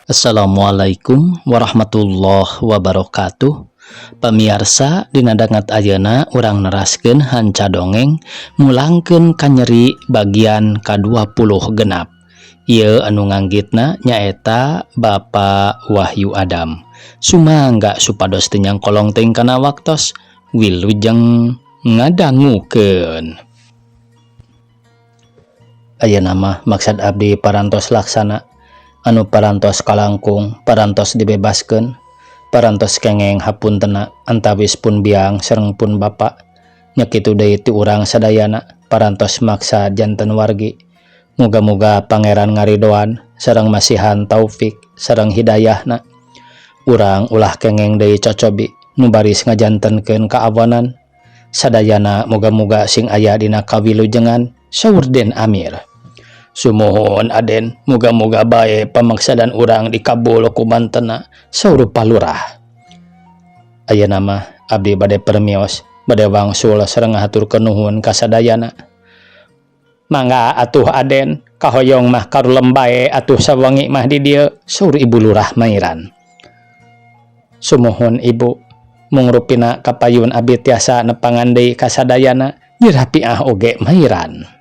Assalamualaikum warahmatullahi wabarakatuh. Pemirsa dina dangat ayeuna urang neraskeun hanca dongeng mulangkeun kanyeri bagian ka-20 genap. Ieu anu nganggitna nyaeta Bapak Wahyu Adam. Sumangga supados teu nyangkolong teuing kana waktos wilujeng ngadangukeun. Ayeuna mah maksud abdi parantos laksana anu parantos kalangkung, parantos dibebaskeun, parantos kengeng hapuntenna antawis pun biang sareng pun bapa. Nya kitu deui ti urang sadayana parantos maksa janten wargi. Muga-muga pangeran ngaridoan sareng masihan taufik sareng hidayahna. Urang ulah kengeng deui cocobi nu baris ngajantenkeun kaawonan. Sadayana muga-muga sing aya dina kawilujengan saur Den Amir. Sumuhun Aden, muga-muga bae pamaksadan urang dikabul ku mantena saur palurah. Ayeuna mah abdi bade permios, bade wangsul sareng ngahaturkeun nuhun ka sadayana. Mangga atuh Aden, kahoyong mah karulem bae atuh sawengi mah di dieu saur Ibu Lurah Mairan. Sumuhun Ibu, mung rupina kapayun abdi tiasa nepangan deui ka sadayana, nyirapiah oge Mairan.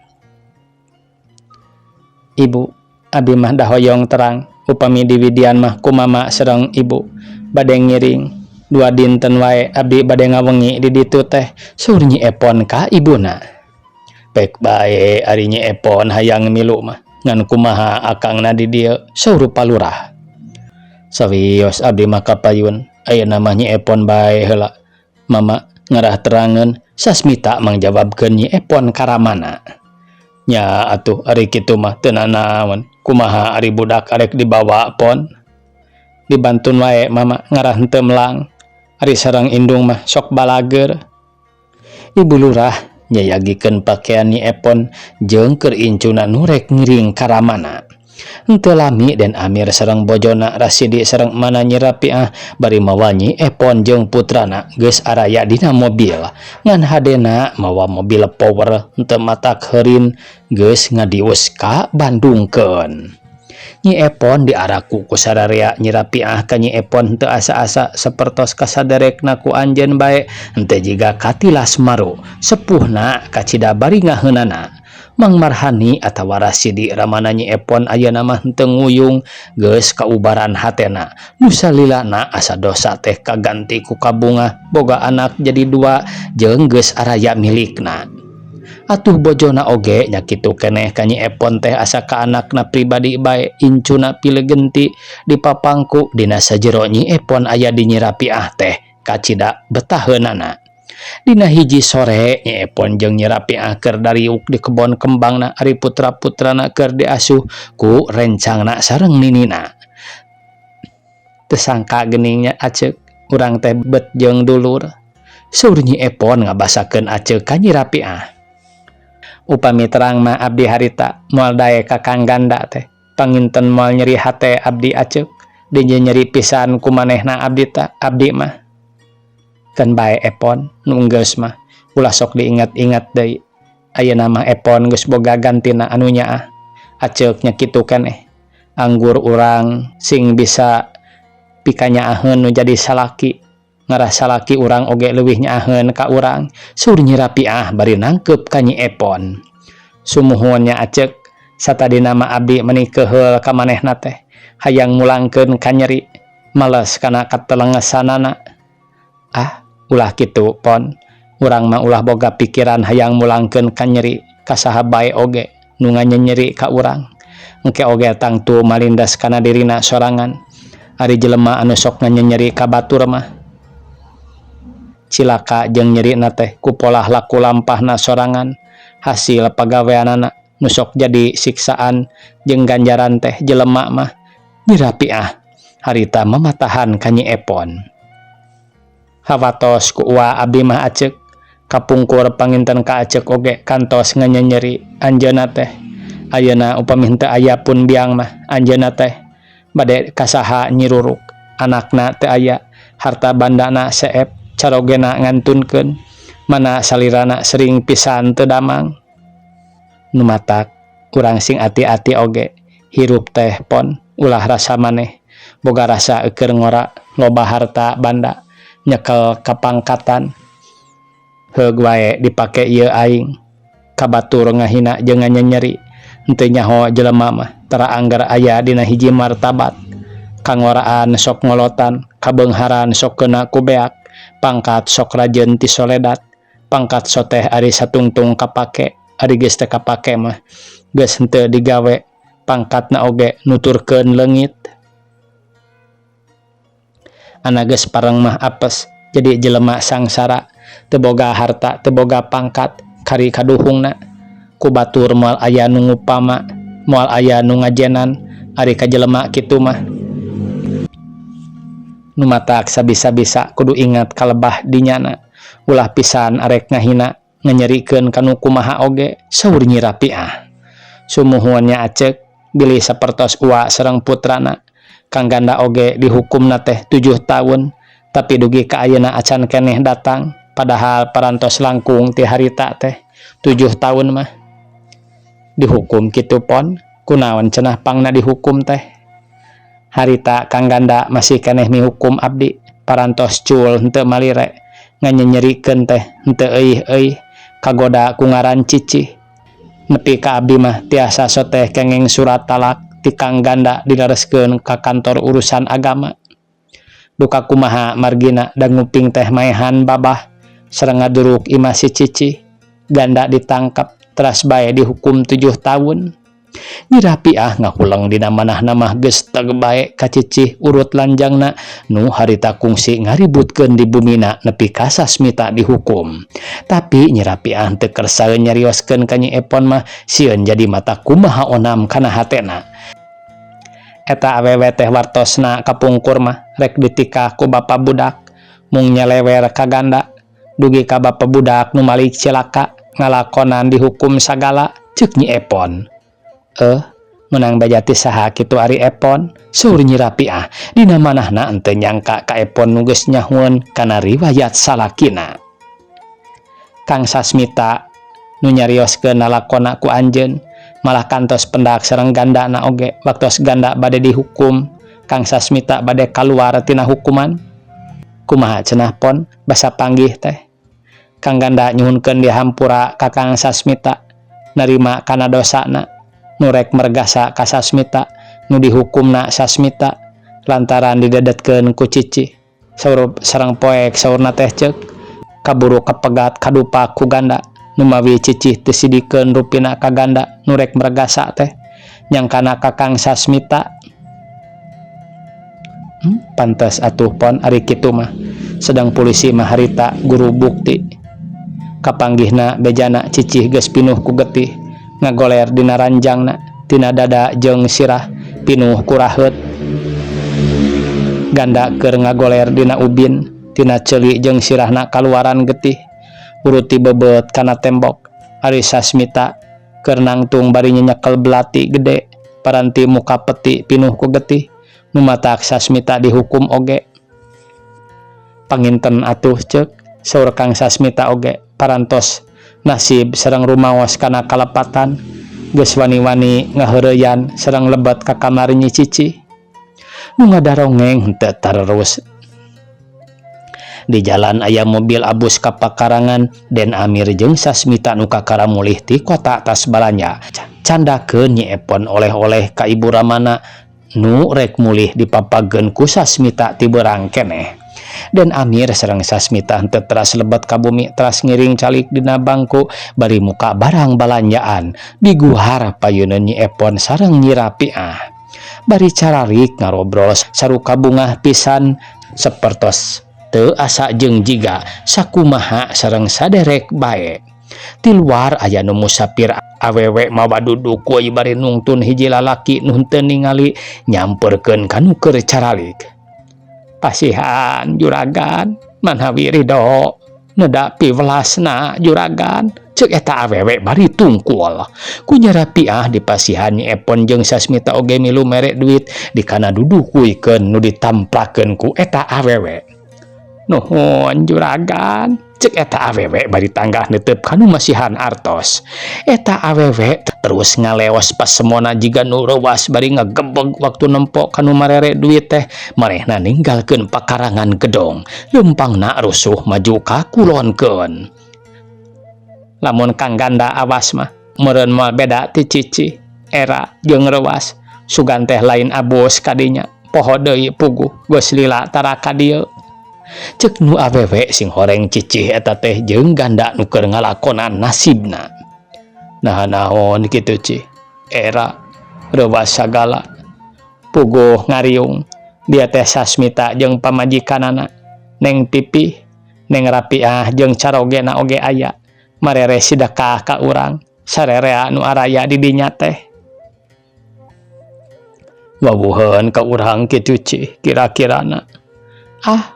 Ibu, abi mah dahoyong terang, upami di widian mah ku mama sareng ibu bade ngiring, dua dinten wae abdi bade ngawengi di ditu teh saur Nyi Epon ka ibuna. Pek bae ari Nyi Epon hayang milu mah, ngan kumaha akangna di dieu saur palurah. Sawios abdi mah kapayun, ayeuna mah Nyi Epon bae heula. Mama ngarah terangeun sasmita mangjawabkeun Nyi Epon karamana. Nya atuh ari kitu mah teu nanaon, kumaha ari budak arek dibawa pon. Dibantun wae mama ngarah henteu melang, ari sareng indung mah sok balager. Ibu Lurah nyayagikeun pakaian Nyi Epon jeung keur incuna nu rek ngiring karamana. Henteu lami Den Amir sareng bojona Rasidi sareng mana Nyi Rapiah bari mawa Nyi Epon jeung putrana geus araya dina mobil. Ngan hadena mawa mobil power henteu matak heurin geus ngadius ka Bandungkeun. Nyi Epon diaraku ku sararea Nyi Rapiah ka Nyi Epon teu asa-asa sapertos kasaderekna ku anjeun bae henteu jiga katilas maru sepuhna kacida bari ngaheunana. Mang Marhani atawa Rasidi ramana Nyi Epon ayeuna mah henteu nguyung geus kaubaran hatena. Nu salilana asa dosa teh kaganti ku kabungah boga anak jadi dua jeung geus araya milikna. Atuh bojona oge nya kitu keneh ka Nyi Epon teh asa ka anakna pribadi bae incuna pilegenti dipapangku dina sajero Nyi Epon aya di Nyi Rapiah teh kacida betaheunana. Dina hiji sore Nyi Epon jeung Nyi Rapiah keur dariuk di kebon kembangna ari putra-putrana keur diasuh ku rencangna sareng ninina. Teu sangka geuningnya aceuk urang teh bet jeung dulur. Saur Nyi Epon ngabasakeun aceuk ka Nyi Rapiah. Upami terang mah abdi harita moal dae ka Kang Ganda teh. Panginten moal nyeri hate abdi aceuk, dieu nyeri pisan ku manehna abdi mah. Kan bae Epon nu geus mah ulah sok diingat-ingat deui. Ayeuna mah Epon geus boga gantina anu nyaah. Aceuk nya kitu keneh. Anggur urang sing bisa pikanyaaheun nu jadi salaki. Ngarah salaki urang oge leuwih nyaaheun ka urang. Saur Nyi Rapiah bari nangkep ka Nyi Epon. Sumuhun nya aceuk satadina mah abdi meuni keheul ka manehna teh hayang mulangkeun ka nyeri. Males kana katelengesanana. Ulah kitu pon, urang mah ulah boga pikiran hayang mulangkeun ka nyeri ka saha bae oge nu nganyeri ka urang. Engke oge tangtu malindas kana dirina sorangan. Ari jelema anu sok nganyeri ka batur mah cilaka jeung nyerina teh ku polah laku lampahna sorangan. Hasil pagaweanana nu sok jadi siksaan jeung ganjaran teh jelema mah Nyi Rapiah harita mamatahan ka Nyi Epon. Hawatos ku uwa abdi mah aceuk kapungkur panginten ka aceuk oge kantos nganyeri anjeunna teh. Ayeuna upami henteu aya pun biang mah anjeunna teh bade kasaha nyiruruk. Anakna teu aya, harta bandana seep carogena ngantunkeun, mana salirana sering pisan teu damang. Nu matak urang sing ati-ati oge hirup teh pon ulah rasa maneh boga rasa eukeur ngora, loba harta banda, nyekel kapangkatan, heug wae dipake ieu aing, kabatur ngahina jeung nyeri, henteu nyaho jelema mah tara anggar aya dina hiji martabat, kangoraan sok ngolotan, kabeungharan sok keuna ku beak, pangkat sok rajeun ti soledat, pangkat soteh ari satungtung kapake, ari geus teu kapake mah geus henteu digawe, pangkatna oge nuturkeun leungit. Ana geus pareng mah apes, jadi jelema sangsara, teu boga harta, teu boga pangkat, kari kaduhungna, ku batur moal aya nu ngupama, moal aya nu ngajenan, ari ka jelema kitu mah nu matak sabisa-bisa kudu ingat kalebah dinyana, ulah pisan arek ngahina nganyerikeun kanu kumaha oge, saur Nyi Rapiah. Sumuhun nya Acek bilih sapertos uwa sareng putrana, Kang Ganda oge dihukumna teh 7 tahun, tapi dugi ka ayeuna acan keneh datang, padahal parantos langkung ti harita teh 7 tahun mah. Dihukum kitu pon, kunaon cenah pangna dihukum teh? Harita Kang Ganda masih keneh mihukum abdi, parantos cul henteu malire, nganyerikeun teh henteu euih-euih, kagoda ku ngaran Cici. Nepi ka abdi mah tiasa soteh kenging surat talak ti Kang Ganda dilereskeun ka kantor urusan agama. Duka kumaha margina da nguping teh maehan babah sareng ngaduruk imah si Cici, Ganda ditangkap teras bae dihukum 7 tahun. Nyi Rapiah ngahulang dina manahna mah geus teu bae ka Cici urut lanjangna nu harita kungsi ngaributkeun di bumina nepi ka Sasmita dihukum. Tapi Nyi Rapiah teu kersa nyarioskeun ka Nyi Epon mah sieun jadi mata kumaha onam kana hatena. Eta awewe teh wartosna kapungkur mah rek ditikah ku bapa budak, mung nyelewer ka Ganda, dugi ka bapa budak nu malik cilaka ngalakonan dihukum sagala, ceuk Nyi Epon. Menang bajati saha kitu ari Epon, saur Nyi Rapiah, dina manahna henteu nyangka ka Epon nu geus nyahueun kana riwayat salakina. Kang Sasmita nu nyarioskeun lalakonna ku anjeun, malah kantos pendak sareng gandana oge, waktos Ganda bade dihukum, Kang Sasmita bade kaluar tina hukuman. Kumaha cenah pon basa panggih teh? Kang Ganda nyuhunkeun dihampura ka Kang Sasmita, narima kana dosana, nurek mergasa ka Sasmita, nu dihukumna Sasmita lantaran didedetkeun ku Cici. Saur sareng poek saurna teh ceuk, kaburu kapegat kadupa ku Ganda, nu mawi Cici teu sidikeun rupina ka Ganda nurek mergasa teh nyangkana ka Kang Sasmita. Pantes atuh pon ari kitu mah sedang polisi mah harita guru bukti. Kapanggihna bejana Cici geus pinuh ku getih, ngagoler dina ranjangna, tina dada jeung sirah pinuh ku raheut. Ganda keur ngagoler dina ubin, tina ceuli jeung sirahna kaluaran getih, uruti bebeut kana tembok. Ari Sasmita keur nangtung bari nyekel belati gede, paranti muka peti pinuh ku getih, nu matak Sasmita dihukum oge. Panginten atuh ceuk, saur Kang Sasmita oge, parantos nasib sareng rumaos kana kalepatan, geus wani-wani ngaheureuyan sareng lebat ka kamar Nyi Cici. Nu ngadarongeng henteu tarerus. Di jalan aya mobil abus ka pakarangan Den Amir jeung Sasmita nu kakara mulih ti kota atas balanja. Candakeun Nyi Epon oleh-oleh ka ibu ramana nu rek mulih dipapageun ku Sasmita ti beurang keneh. Den Amir sareng Sasmita henteu teras lebat ka bumi, teras ngiring calik dina bangku bari muka barang balanjaan diguhar payeuneun Nyi Epon sareng Nyi Rapiah. Bari cararik ngarobrol saruka bungah pisan, sapertos teu asa jeung jiga sakumaha sareng saderek bae. Ti luar aya nu musapir awewe mawa duduk kuy bari nungtun hiji lalaki nu henteu ningali nyamperkeun kanu keur caralik. Pasihan juragan, manawi ridho nedapi welasna juragan, ceuk eta awewe bari tungkul. Ku Nyi Rapiah dipasihan Nyi Epon jeung Sasmita oge milu merek duit dikana dudukuikeun nu ditamplakeun ku eta awewe. Nuhun juragan, cek eta awewe bari tanggah netep kanu masihan artos. Eta awewe terus ngaleos pas semona jiga nu rewas bari ngagebeg waktu nempok kanu marere duit teh marehna ninggalkeun pakarangan gedong lempangna rusuh maju ka kulonkeun. Lamun Kang Ganda awas mah meureun moal beda ti Cici era jeung rewas sugan teh lain abos kadinya poho deui puguh geus lila tara ka dieu. Cek nu awewe sing horeng Cicih eta teh jeung Ganda nu keur ngalakonan nasibna. Nah naon kitu Ci era rewas sagala puguh ngariung dia teh Sasmita jeung pamajikanana Neng Pipih Neng Rapiah jeung carogena oge aya marere sedekah ka urang sarerea nu araya di dinya teh. Wawuheun ka urang kitu Ci kira-kirana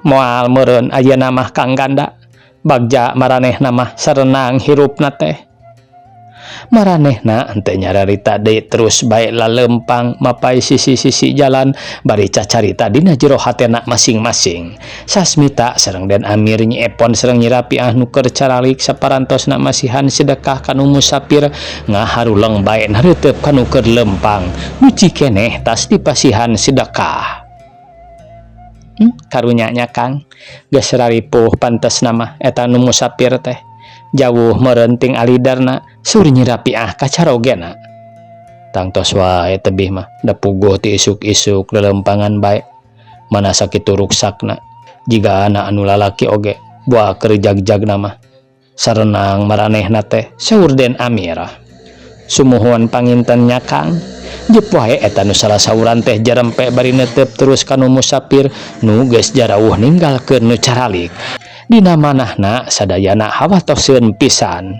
moal meureun ayeuna mah Kang Ganda bagja maranehna mah sarenang hirupna teh. Maranehna henteu nyararita deui terus bae lalempang mapai sisi-sisi jalan bari cacarita dina jero hatena masing-masing. Sasmita sareng Den Amir Nyi Epon sareng Nyi Rapiah nu keur caralik saparantosna masihan sedekah kanu musafir ngaharuleng bae nareuteup kanu keur lempang nu cikeneh tas dipasihan sedekah. Karunyanya Kang geus raripuh pantesna mah eta nu musafir teh jauh meureun ting alidarna sur Nyi Rapiah kacarogena. Tangtos wae tebih mah da puguh ti isuk-isuk lelempangan bae mana sakitu ruksakna jiga anak anu lalaki oge buah keur jag-jagna mah sarenang maranehna teh saur Den Amir. Sumuhun pangintennya Kang jep wae eta nu salah sauran teh jarempe bari netep terus kanu musafir nu geus jarauh ninggalkeun nu caralik dina manahna sadayana hawatoseun pisan.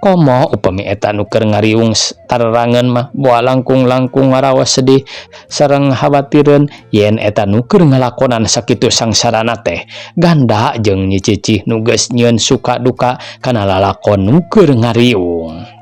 Komo upami eta nu keur ngariung tarerangeun mah boa langkung-langkung ngaraos sedih sareng khawatireun yen eta nu keur ngalakonan sakitu sangsarana teh Ganda jeung Nyi Cicih nu geus nyieun suka duka kana lalakon nu keur ngariung.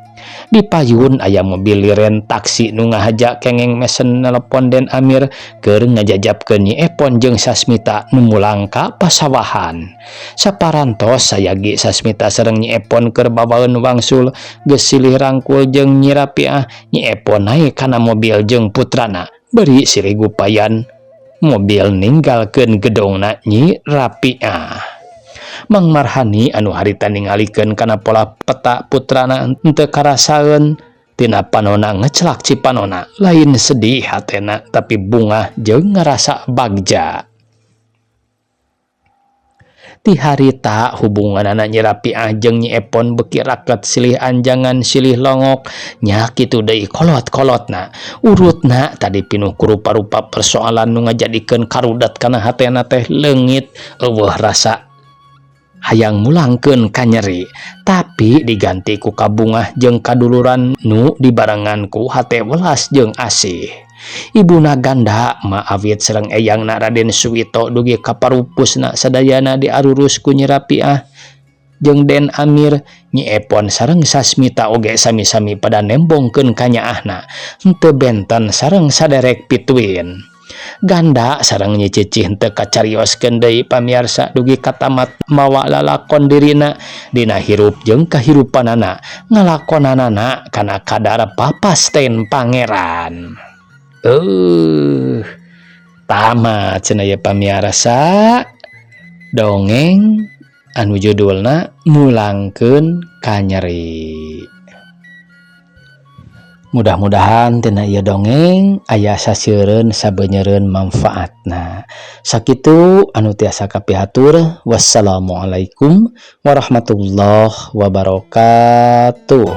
Di payun aya mobil liren taksi nu ngahaja kengeng mesen nelpon Den Amir keur ngajajabkeun Nyi Epon jeung Sasmita nu mulang ka pasawahan. Saparantos sayagi Sasmita sareng Nyi Epon keur babaeun wangsul geus silih rangkul jeung Nyi Rapiah, Nyi Epon naik kana mobil jeung putrana bari silih gupayan mobil ninggalkeun gedongna Nyi Rapiah. Mang Marhani anu harita ningalikeun kana pola peta putrana henteu karasaeun tina panona ngecelak cipanona lain sedih hatena tapi bungah jeung ngarasa bagja. Ti harita hubunganana Nyi Rapiah jeung Nyi Epon beuki raket silih anjangan silih longok nya kitu deui kolot-kolotna. Urutna tadi pinuh ku rupa-rupa persoalan nu ngajadikeun karudat kana hatena teh leungit eueuh rasa hayang mulangkeun ka nyeri tapi diganti ku kabungah jeung kaduluran nu dibarengan ku hate welas jeung asih. Ibuna Ganda ma Awit sareng eyangna Raden Suwito dugi kaparupusna sadayana diarurus ku Nyi Rapiah jeung Den Amir. Nyi Epon sareng Sasmita oge sami-sami pada nembongkeun ka nyaahna henteu benten sareng saderek pituin. Ganda sareng Nyi Cicih henteu kacarioskeun deui pamiarsa dugi katamat mawa lalakon dirina dina hirup jeung kahirupanana ngalakonanana kana kadar papasten pangeran. Tamat cenah ye pamiarsa dongeng anu judulna Mulangkeun ka Nyeri. Mudah-mudahan tina ieu dongeng aya saseureun sabeuneureun manfaatna. Sakitu anu tiasa kapihatur. Wassalamualaikum warahmatullahi wabarakatuh.